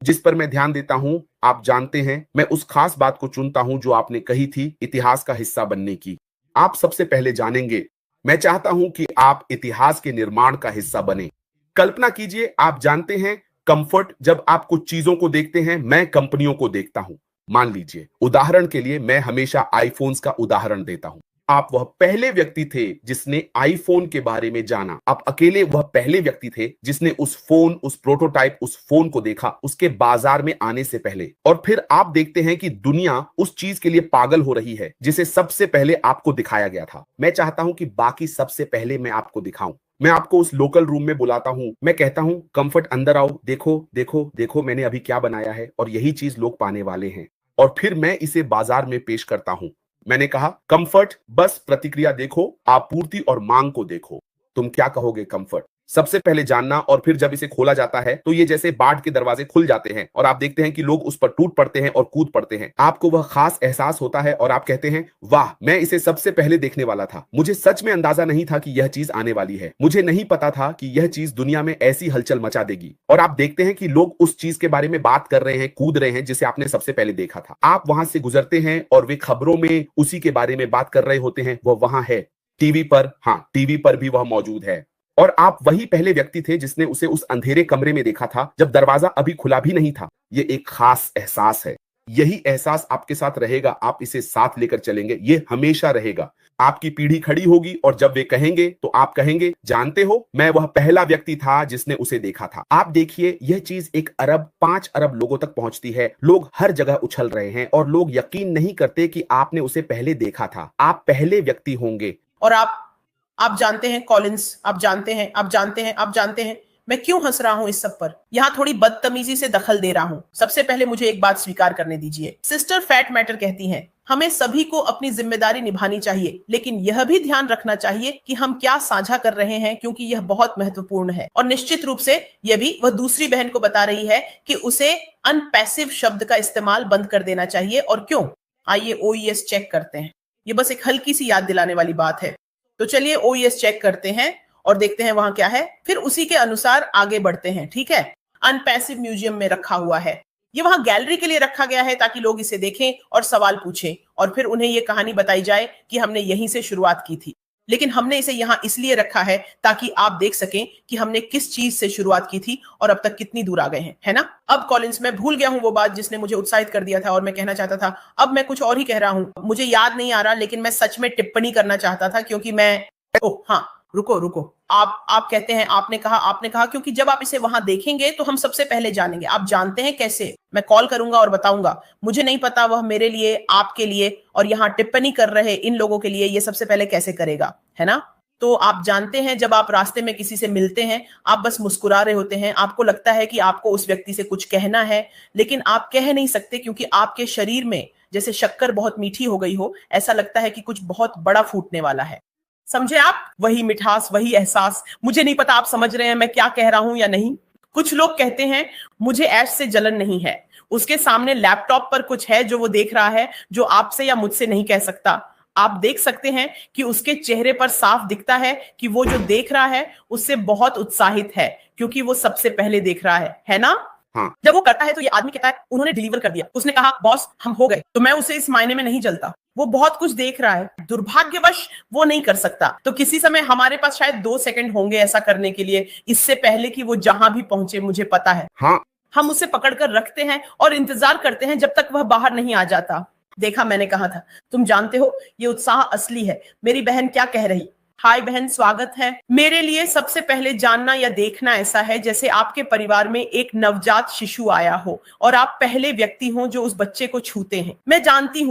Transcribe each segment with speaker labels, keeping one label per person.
Speaker 1: जिस पर मैं ध्यान देता हूं, आप जानते हैं, मैं उस खास बात को चुनता हूं जो आपने कही थी, इतिहास का हिस्सा बनने की। आप सबसे पहले जानेंगे, मैं चाहता हूं कि आप इतिहास के निर्माण का हिस्सा बने। कल्पना कीजिए, आप जानते हैं, कंफर्ट, जब आप कुछ चीजों को देखते हैं, मैं कंपनियों को देखता हूं। मान लीजिए, उदाहरण के लिए मैं हमेशा आईफोन्स का उदाहरण देता हूं। आप वह पहले व्यक्ति थे जिसने आईफोन के बारे में जाना। आप अकेले वह पहले व्यक्ति थे जिसने उस फोन, उस प्रोटोटाइप, उस फोन को देखा उसके बाजार में आने से पहले। और फिर आप देखते हैं कि दुनिया उस चीज के लिए पागल हो रही है जिसे सबसे पहले आपको दिखाया गया था। मैं चाहता हूं कि बाकी सबसे पहले मैं आपको दिखाऊं। मैं आपको उस लोकल रूम में बुलाता हूं, मैं कहता हूं, कंफर्ट अंदर आओ, देखो देखो देखो मैंने अभी क्या बनाया है और यही चीज लोग पाने वाले हैं। और फिर मैं इसे बाजार में पेश करता हूं। मैंने कहा, कंफर्ट, बस प्रतिक्रिया देखो, आपूर्ति और मांग को देखो। तुम क्या कहोगे कंफर्ट? सबसे पहले जानना, और फिर जब इसे खोला जाता है तो ये जैसे बाढ़ के दरवाजे खुल जाते हैं और आप देखते हैं कि लोग उस पर टूट पड़ते हैं और कूद पड़ते हैं। आपको वह खास एहसास होता है और आप कहते हैं, वाह, मैं इसे सबसे पहले देखने वाला था। मुझे सच में अंदाजा नहीं था कि यह चीज आने वाली है। मुझे नहीं पता था कि यह चीज दुनिया में ऐसी हलचल मचा देगी। और आप देखते हैं कि लोग उस चीज के बारे में बात कर रहे हैं, कूद रहे हैं जिसे आपने सबसे पहले देखा था। आप वहां से गुजरते हैं और वे खबरों में उसी के बारे में बात कर रहे होते हैं। वह वहां है, टीवी पर। हाँ, टीवी पर भी वह मौजूद है। और आप वही पहले व्यक्ति थे जिसने उसे उस अंधेरे कमरे में देखा था जब दरवाजा अभी खुला भी नहीं था। ये एक खास एहसास है। यही एहसास आपके साथ रहेगा। आप इसे साथ लेकर चलेंगे, ये हमेशा रहेगा। आपकी पीढ़ी खड़ी होगी और जब वे कहेंगे तो आप कहेंगे, जानते हो, मैं वह पहला व्यक्ति था जिसने उसे देखा था। आप देखिए, यह चीज 1 अरब 5 अरब लोगों तक पहुंचती है। लोग हर जगह उछल रहे हैं और लोग यकीन नहीं करते कि आपने उसे पहले देखा था। आप पहले व्यक्ति होंगे।
Speaker 2: और आप जानते हैं कॉलिंस, आप जानते हैं मैं क्यों हंस रहा हूं इस सब पर। यहां थोड़ी बदतमीजी से दखल दे रहा हूं। सबसे पहले मुझे एक बात स्वीकार करने दीजिए। सिस्टर फैट मैटर कहती हैं, हमें सभी को अपनी जिम्मेदारी निभानी चाहिए, लेकिन यह भी ध्यान रखना चाहिए कि हम क्या साझा कर रहे हैं, क्योंकि यह बहुत महत्वपूर्ण है। और निश्चित रूप से यह भी वह दूसरी बहन को बता रही है कि उसे अनपैसिव शब्द का इस्तेमाल बंद कर देना चाहिए। और क्यों? आइए ओईएस चेक करते हैं। ये बस एक हल्की सी याद दिलाने वाली बात है। तो चलिए ओईएस चेक करते हैं और देखते हैं वहां क्या है, फिर उसी के अनुसार आगे बढ़ते हैं। ठीक है, अनपैसिव म्यूजियम में रखा हुआ है। ये वहां गैलरी के लिए रखा गया है ताकि लोग इसे देखें और सवाल पूछें और फिर उन्हें ये कहानी बताई जाए कि हमने यहीं से शुरुआत की थी। लेकिन हमने इसे यहां इसलिए रखा है ताकि आप देख सकें कि हमने किस चीज से शुरुआत की थी और अब तक कितनी दूर आ गए हैं, है ना? अब कॉलिंस, मैं भूल गया हूं वो बात जिसने मुझे उत्साहित कर दिया था और मैं कहना चाहता था। अब मैं कुछ और ही कह रहा हूं, मुझे याद नहीं आ रहा, लेकिन मैं सच में टिप्पणी करना चाहता था क्योंकि मैं, ओह हाँ, रुको। आप कहते हैं, आपने कहा क्योंकि जब आप इसे वहां देखेंगे तो हम सबसे पहले जानेंगे। आप जानते हैं कैसे? मैं कॉल करूंगा और बताऊंगा। मुझे नहीं पता वह मेरे लिए, आपके लिए और यहाँ टिप्पणी कर रहे इन लोगों के लिए ये सबसे पहले कैसे करेगा, है ना? तो आप जानते हैं, जब आप रास्ते में किसी से मिलते हैं, आप बस मुस्कुरा रहे होते हैं। आपको लगता है कि आपको उस व्यक्ति से कुछ कहना है, लेकिन आप कह नहीं सकते क्योंकि आपके शरीर में जैसे शक्कर बहुत मीठी हो गई हो। ऐसा लगता है कि कुछ बहुत बड़ा फूटने वाला है। समझे आप? वही मिठास, वही एहसास। मुझे नहीं पता आप समझ रहे हैं मैं क्या कह रहा हूं या नहीं। कुछ लोग कहते हैं, मुझे ऐश से जलन नहीं है। उसके सामने लैपटॉप पर कुछ है जो वो देख रहा है, जो आपसे या मुझसे नहीं कह सकता। आप देख सकते हैं कि उसके चेहरे पर साफ दिखता है कि वो जो देख रहा है उससे बहुत उत्साहित है, क्योंकि वो सबसे पहले देख रहा है ना?
Speaker 1: हाँ।
Speaker 2: जब वो करता है तो ये आदमी कहता है, उन्होंने डिलीवर कर दिया। उसने कहा, बॉस हम हो गए। तो मैं उसे इस मायने में नहीं जलता। वो बहुत कुछ देख रहा है, दुर्भाग्यवश वो नहीं कर सकता। तो किसी समय हमारे पास शायद 2 सेकंड होंगे ऐसा करने के लिए, इससे पहले कि वो जहां भी पहुंचे। मुझे पता है।
Speaker 1: हाँ।
Speaker 2: हम उसे पकड़कर रखते हैं और इंतजार करते हैं जब तक वह बाहर नहीं आ जाता। देखा, मैंने कहा था। तुम जानते हो, ये उत्साह असली है। मेरी बहन क्या कह रही? हाय बहन, स्वागत है। मेरे लिए सबसे पहले जानना या देखना ऐसा है जैसे आपके परिवार में एक नवजात शिशु आया हो और आप पहले व्यक्ति हो जो उस बच्चे को छूते हैं। मैं जानती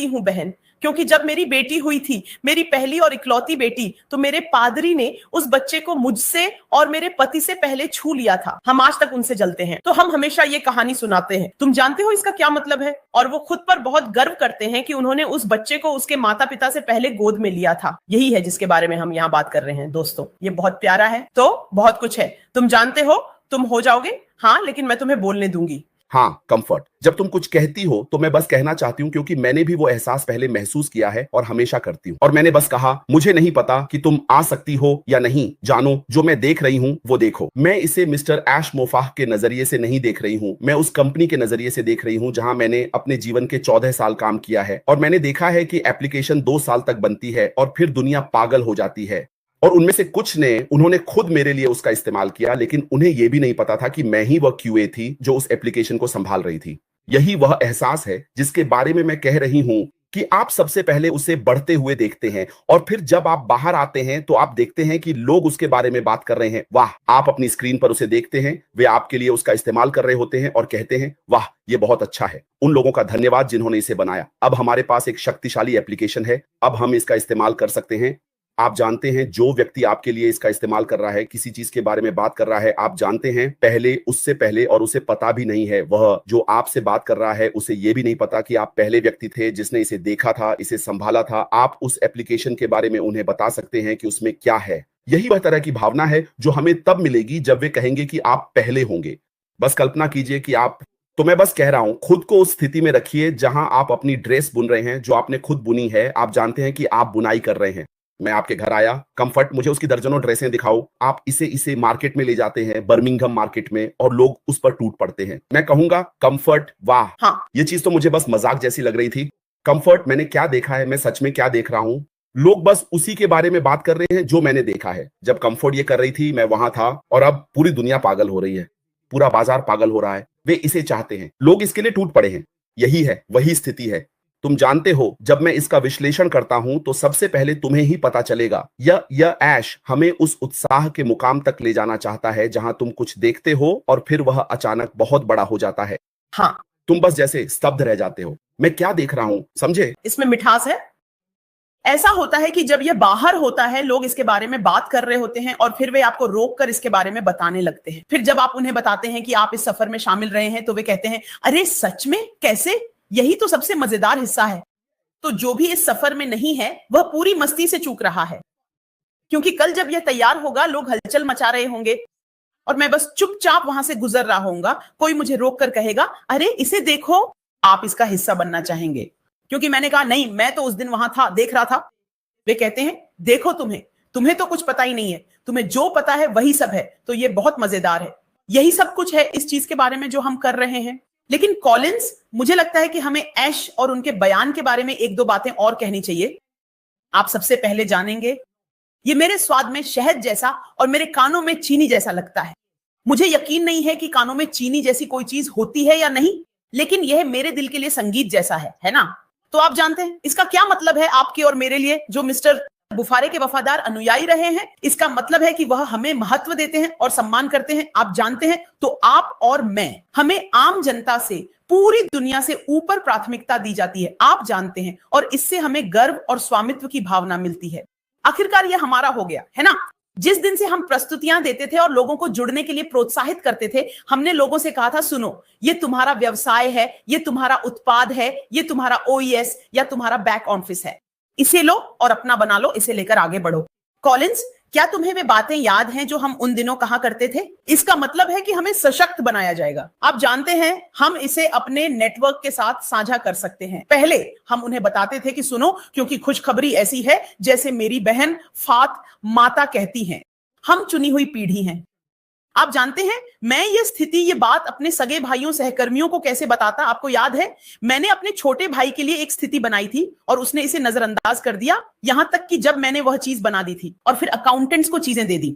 Speaker 2: हूँ बहन, क्योंकि जब मेरी बेटी हुई थी, मेरी पहली और इकलौती बेटी, तो मेरे पादरी ने उस बच्चे को मुझसे और मेरे पति से पहले छू लिया था। हम आज तक उनसे जलते हैं, तो हम हमेशा ये कहानी सुनाते हैं। तुम जानते हो इसका क्या मतलब है? और वो खुद पर बहुत गर्व करते हैं कि उन्होंने उस बच्चे को उसके माता पिता से पहले गोद में लिया था। यही है जिसके बारे में हम यहाँ बात कर रहे हैं दोस्तों। ये बहुत प्यारा है। तो बहुत कुछ है। तुम जानते हो, तुम हो जाओगे। हाँ, लेकिन मैं तुम्हें बोलने दूंगी।
Speaker 1: हाँ, कंफर्ट। जब तुम कुछ कहती हो तो मैं बस कहना चाहती हूँ, क्योंकि मैंने भी वो एहसास पहले महसूस किया है और हमेशा करती हूँ। और मैंने बस कहा, मुझे नहीं पता कि तुम आ सकती हो या नहीं, जानो जो मैं देख रही हूँ वो देखो। मैं इसे मिस्टर ऐश मोफाह के नजरिए से नहीं देख रही हूँ, मैं उस कंपनी के नजरिए से देख रही हूँ जहां मैंने अपने जीवन के 14 साल काम किया है। और मैंने देखा है कि एप्लीकेशन 2 साल तक बनती है और फिर दुनिया पागल हो जाती है। और उनमें से कुछ ने उन्होंने खुद मेरे लिए उसका इस्तेमाल किया, लेकिन उन्हें यह भी नहीं पता था कि मैं ही वह क्यूए थी जो उस एप्लीकेशन को संभाल रही थी। यही वह एहसास है जिसके बारे में मैं कह रही हूं कि आप सबसे पहले उसे बढ़ते हुए देखते हैं और फिर जब आप बाहर आते हैं तो आप देखते हैं कि लोग उसके बारे में बात कर रहे हैं। वाह, आप अपनी स्क्रीन पर उसे देखते हैं, वे आपके लिए उसका इस्तेमाल कर रहे होते हैं और कहते हैं, वाह ये बहुत अच्छा है। उन लोगों का धन्यवाद जिन्होंने इसे बनाया। अब हमारे पास एक शक्तिशाली एप्लीकेशन है, अब हम इसका इस्तेमाल कर सकते हैं। आप जानते हैं, जो व्यक्ति आपके लिए इसका इस्तेमाल कर रहा है, किसी चीज के बारे में बात कर रहा है, आप जानते हैं पहले, उससे पहले, और उसे पता भी नहीं है, वह जो आपसे बात कर रहा है उसे यह भी नहीं पता कि आप पहले व्यक्ति थे जिसने इसे देखा था, इसे संभाला था। आप उस एप्लीकेशन के बारे में उन्हें बता सकते हैं कि उसमें क्या है। यही वह तरह की भावना है जो हमें तब मिलेगी जब वे कहेंगे कि आप पहले होंगे। बस कल्पना कीजिए कि आप, तो मैं बस कह रहा हूं, खुद को उस स्थिति में रखिए जहां आप अपनी ड्रेस बुन रहे हैं जो आपने खुद बुनी है। आप जानते हैं कि आप बुनाई कर रहे हैं। मैं आपके घर आया, कंफर्ट मुझे उसकी दर्जनों ड्रेसें दिखाओ। आप इसे मार्केट में ले जाते हैं, बर्मिंघम मार्केट में, और लोग उस पर टूट पड़ते हैं। मैं कहूंगा, कंफर्ट वाह,
Speaker 2: हाँ,
Speaker 1: ये चीज तो मुझे बस मजाक जैसी लग रही थी। कंफर्ट, मैंने क्या देखा है, मैं सच में क्या देख रहा हूं। लोग बस उसी के बारे में बात कर रहे हैं जो मैंने देखा है। जब कंफर्ट ये कर रही थी मैं वहां था, और अब पूरी दुनिया पागल हो रही है, पूरा बाजार पागल हो रहा है। वे इसे चाहते हैं, लोग इसके लिए टूट पड़े हैं। यही है, वही स्थिति है। तुम जानते हो, जब मैं इसका विश्लेषण करता हूं तो सबसे पहले तुम्हें ही पता चलेगा, यह ऐश हमें उस उत्साह के मुकाम तक ले जाना चाहता है जहां तुम कुछ देखते हो और फिर वह अचानक बहुत बड़ा हो जाता है।
Speaker 2: हाँ,
Speaker 1: तुम बस जैसे स्तब्ध रह जाते हो, मैं क्या देख रहा हूं, समझे?
Speaker 2: इसमें मिठास है। ऐसा होता है कि जब ये बाहर होता है, लोग इसके बारे में बात कर रहे होते हैं और फिर वे आपको रोक कर इसके बारे में बताने लगते हैं। फिर जब आप उन्हें बताते हैं कि आप इस सफर में शामिल रहे हैं तो वे कहते हैं, अरे सच में, कैसे? यही तो सबसे मजेदार हिस्सा है। तो जो भी इस सफर में नहीं है वह पूरी मस्ती से चूक रहा है, क्योंकि कल जब यह तैयार होगा लोग हलचल मचा रहे होंगे और मैं बस चुपचाप वहां से गुजर रहा होऊंगा। कोई मुझे रोक कर कहेगा, अरे इसे देखो, आप इसका हिस्सा बनना चाहेंगे? क्योंकि मैंने कहा, नहीं, मैं तो उस दिन वहां था, देख रहा था। वे कहते हैं, देखो, तुम्हें तो कुछ पता ही नहीं है, तुम्हें जो पता है वही सब है। तो ये बहुत मजेदार है। यही सब कुछ है इस चीज के बारे में जो हम कर रहे हैं। लेकिन कॉलिंस, मुझे लगता है कि हमें ऐश और उनके बयान के बारे में एक दो बातें और कहनी चाहिए। आप सबसे पहले जानेंगे, ये मेरे स्वाद में शहद जैसा और मेरे कानों में चीनी जैसा लगता है। मुझे यकीन नहीं है कि कानों में चीनी जैसी कोई चीज होती है या नहीं, लेकिन यह मेरे दिल के लिए संगीत जैसा है ना? तो आप जानते हैं इसका क्या मतलब है आपके और मेरे लिए, जो मिस्टर बुफारे के वफादार अनुयायी रहे हैं? इसका मतलब है कि वह हमें महत्व देते हैं और सम्मान करते हैं। आप जानते हैं, तो आप और मैं, हमें आम जनता से, पूरी दुनिया से ऊपर प्राथमिकता दी जाती है, आप जानते हैं, और इससे हमें गर्व और स्वामित्व की भावना मिलती है। आखिरकार यह हमारा हो गया है ना? जिस दिन से हम प्रस्तुतियां देते थे और लोगों को जुड़ने के लिए प्रोत्साहित करते थे, हमने लोगों से कहा था, सुनो, ये तुम्हारा व्यवसाय है, ये तुम्हारा उत्पाद है, ये तुम्हारा ओईएस या तुम्हारा बैक ऑफिस है, इसे लो और अपना बना लो, इसे लेकर आगे बढ़ो। कॉलिंस, क्या तुम्हें वे बातें याद हैं जो हम उन दिनों कहा करते थे? इसका मतलब है कि हमें सशक्त बनाया जाएगा। आप जानते हैं, हम इसे अपने नेटवर्क के साथ साझा कर सकते हैं। पहले हम उन्हें बताते थे कि सुनो, क्योंकि खुशखबरी ऐसी है, जैसे मेरी बहन फात माता कहती हैं, हम चुनी हुई पीढ़ी हैं। आप जानते हैं, मैं ये स्थिति, ये बात अपने सगे भाइयों, सहकर्मियों को कैसे बताता? आपको याद है, मैंने अपने छोटे भाई के लिए एक स्थिति बनाई थी और उसने इसे नजरअंदाज कर दिया, यहां तक कि जब मैंने वह चीज बना दी थी और फिर अकाउंटेंट्स को चीजें दे दी।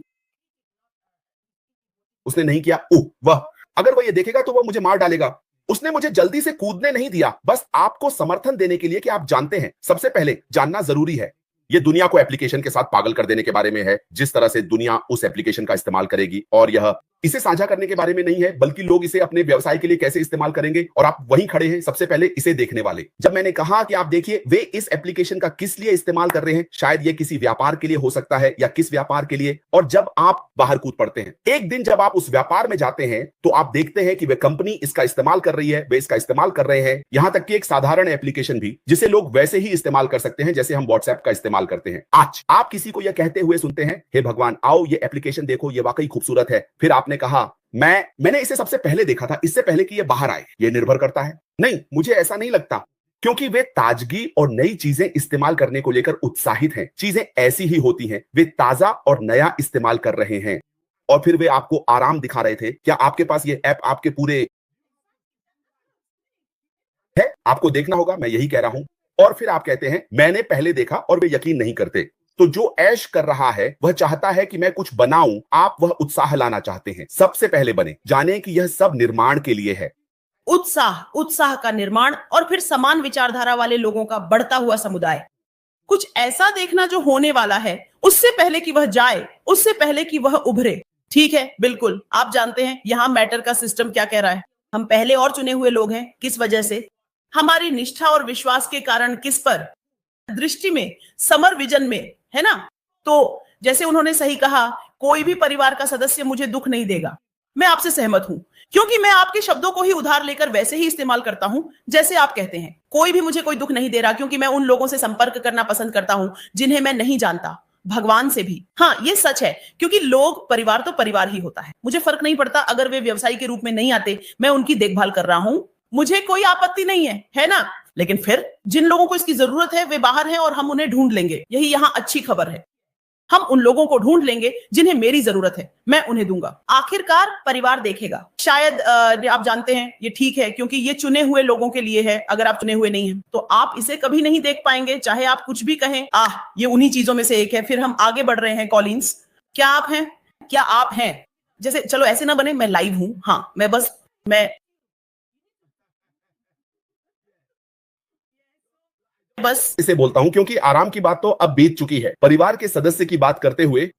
Speaker 1: उसने नहीं किया। ओह वह, अगर वह ये देखेगा तो वह मुझे मार डालेगा। उसने मुझे जल्दी से कूदने नहीं दिया, बस आपको समर्थन देने के लिए कि आप जानते हैं, सबसे पहले जानना जरूरी है। ये दुनिया को एप्लीकेशन के साथ पागल कर देने के बारे में है, जिस तरह से दुनिया उस एप्लीकेशन का इस्तेमाल करेगी, और यह इसे साझा करने के बारे में नहीं है, बल्कि लोग इसे अपने व्यवसाय के लिए कैसे इस्तेमाल करेंगे। और आप वहीं खड़े हैं, सबसे पहले इसे देखने वाले। जब मैंने कहा कि आप देखिए, वे इस एप्लीकेशन का किस लिए इस्तेमाल कर रहे हैं, शायद ये किसी व्यापार के लिए हो सकता है, या किस व्यापार के लिए। और जब आप बाहर कूद पड़ते हैं, एक दिन जब आप उस व्यापार में जाते हैं, तो आप देखते हैं कि वे कंपनी इसका इस्तेमाल कर रही है, वे इसका इस्तेमाल कर रहे हैं, यहां तक कि एक साधारण एप्लीकेशन भी, जिसे लोग वैसे ही इस्तेमाल कर सकते हैं जैसे हम व्हाट्सएप का इस्तेमाल करते हैं। आज आप किसी को यह कहते हुए सुनते हैं, हे भगवान, आओ ये एप्लीकेशन देखो, ये वाकई खूबसूरत है। फिर आपने आपने कहा मैंने इसे सबसे पहले देखा था, इससे पहले कि ये बाहर आए। ये निर्भर करता है। नहीं, मुझे ऐसा नहीं लगता, क्योंकि वे ताजगी और नई चीजें इस्तेमाल करने को लेकर उत्साहित हैं। चीजें ऐसी ही होती हैं, वे ताजा और नया इस्तेमाल कर रहे हैं। और फिर वे आपको आराम दिखा रहे थे। क्या आपके पास ये ऐप आपके पूरे है? आपको देखना होगा, मैं यही कह रहा हूं। और फिर आप कहते हैं मैंने पहले देखा, और वे यकीन नहीं करते। तो जो ऐश कर रहा है वह चाहता है कि मैं कुछ बनाऊं, आप वह उत्साह लाना चाहते हैं। सबसे पहले बने, जाने कि यह सब निर्माण के लिए है।
Speaker 2: उत्साह का निर्माण और फिर समान विचारधारा वाले लोगों का बढ़ता हुआ समुदाय। कुछ ऐसा देखना जो होने वाला है, उससे पहले कि वह जाए, उससे पहले कि वह उभरे। ठीक है, बिल्कुल। आप जानते हैं यहां मैटर का सिस्टम क्या कह रहा है। हम पहले और चुने हुए लोग हैं। किस वजह से? हमारी निष्ठा और विश्वास के कारण। किस पर? दृष्टि में, समर विजन में, है ना? तो जैसे उन्होंने सही कहा, कोई भी परिवार का सदस्य मुझे दुख नहीं देगा। मैं आपसे सहमत हूं, क्योंकि मैं आपके शब्दों को ही उधार लेकर वैसे ही इस्तेमाल करता हूं जैसे आप कहते हैं। कोई भी मुझे कोई दुख नहीं दे रहा, क्योंकि मैं उन लोगों से संपर्क करना पसंद करता हूं जिन्हें मैं नहीं जानता, भगवान से भी। हाँ, ये सच है, क्योंकि लोग, परिवार तो परिवार ही होता है। मुझे फर्क नहीं पड़ता अगर वे व्यवसायी के रूप में नहीं आते, मैं उनकी देखभाल कर रहा हूं, मुझे कोई आपत्ति नहीं है ना? लेकिन फिर जिन लोगों को इसकी जरूरत है वे बाहर हैं और हम उन्हें ढूंढ लेंगे। यही यहां अच्छी खबर है। हम उन लोगों को ढूंढ लेंगे जिन्हें मेरी जरूरत है, मैं उन्हें दूंगा। आखिरकार परिवार देखेगा। शायद आप जानते हैं ये ठीक है, क्योंकि ये चुने हुए लोगों के लिए है। अगर आप चुने हुए नहीं हैं तो आप इसे कभी नहीं देख पाएंगे, चाहे आप कुछ भी कहें। ये उन्हीं चीजों में से एक है। फिर हम आगे बढ़ रहे हैं। कॉलिंस, क्या आप हैं? क्या आप हैं? जैसे, चलो ऐसे ना बने मैं लाइव हूं। हाँ, मैं बस
Speaker 1: इसे बोलता हूं, क्योंकि आराम की बात तो अब बीत चुकी है। परिवार के सदस्य की बात करते हुए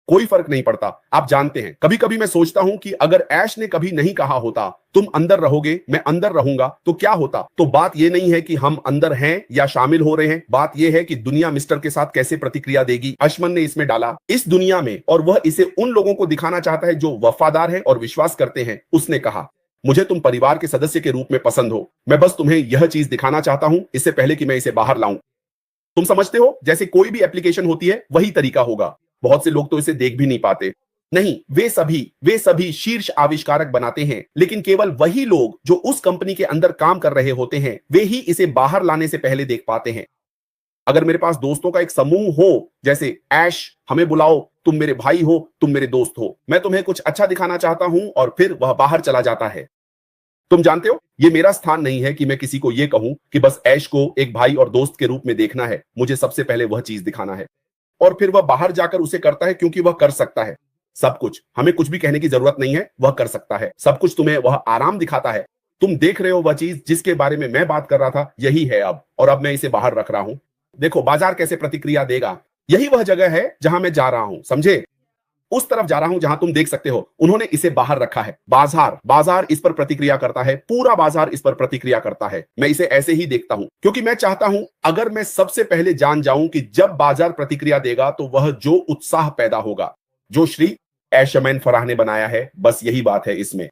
Speaker 1: कोई फर्क नहीं पड़ता। आप जानते हैं, कभी कभी मैं सोचता हूं कि अगर ऐश ने कभी नहीं कहा होता तुम अंदर रहोगे, मैं अंदर रहूंगा, तो क्या होता? तो बात यह नहीं है कि हम अंदर हैं या शामिल हो रहे हैं। बात यह है कि दुनिया मिस्टर के साथ कैसे प्रतिक्रिया देगी। अशमन ने इसमें डाला इस दुनिया में, और वह इसे उन लोगों को दिखाना चाहता है जो वफादार हैं और विश्वास करते हैं। उसने कहा मुझे तुम परिवार के सदस्य के रूप में पसंद हो। मैं बस तुम्हें यह चीज दिखाना चाहता हूं, इससे पहले कि मैं इसे बाहर लाऊं। तुम समझते हो, जैसे कोई भी एप्लीकेशन होती है वही तरीका होगा। बहुत से लोग तो इसे देख भी नहीं पाते। नहीं, वे सभी शीर्ष आविष्कारक बनाते हैं, लेकिन केवल वही लोग जो उस कंपनी के अंदर काम कर रहे होते हैं, वे ही इसे बाहर लाने से पहले देख पाते हैं। अगर मेरे पास दोस्तों का एक समूह हो, जैसे ऐश, हमें बुलाओ, तुम मेरे भाई हो, तुम मेरे दोस्त हो, मैं तुम्हें कुछ अच्छा दिखाना चाहता हूं, और फिर वह बाहर चला जाता है। तुम जानते हो, यह मेरा स्थान नहीं है कि मैं किसी को यह कहूं कि बस ऐश को एक भाई और दोस्त के रूप में देखना है। मुझे सबसे पहले वह चीज दिखाना है, और फिर वह बाहर जाकर उसे करता है, क्योंकि वह कर सकता है सब कुछ। हमें कुछ भी कहने की जरूरत नहीं है, वह कर सकता है सब कुछ। तुम्हें वह आराम दिखाता है। तुम देख रहे हो, वह चीज जिसके बारे में मैं बात कर रहा था यही है अब, और अब मैं इसे बाहर रख रहा हूं। देखो बाजार कैसे प्रतिक्रिया देगा। यही वह जगह है जहां मैं जा रहा हूं, समझे? उस तरफ जा रहा हूं जहां तुम देख सकते हो उन्होंने इसे बाहर रखा है। बाजार इस पर प्रतिक्रिया करता है, पूरा बाजार इस पर प्रतिक्रिया करता है। मैं इसे ऐसे ही देखता हूं, क्योंकि मैं चाहता हूं अगर मैं सबसे पहले जान जाऊं कि जब बाजार प्रतिक्रिया देगा तो वह जो उत्साह पैदा होगा, जो श्री ऐशमैन फराह ने बनाया है, बस यही बात है इसमें।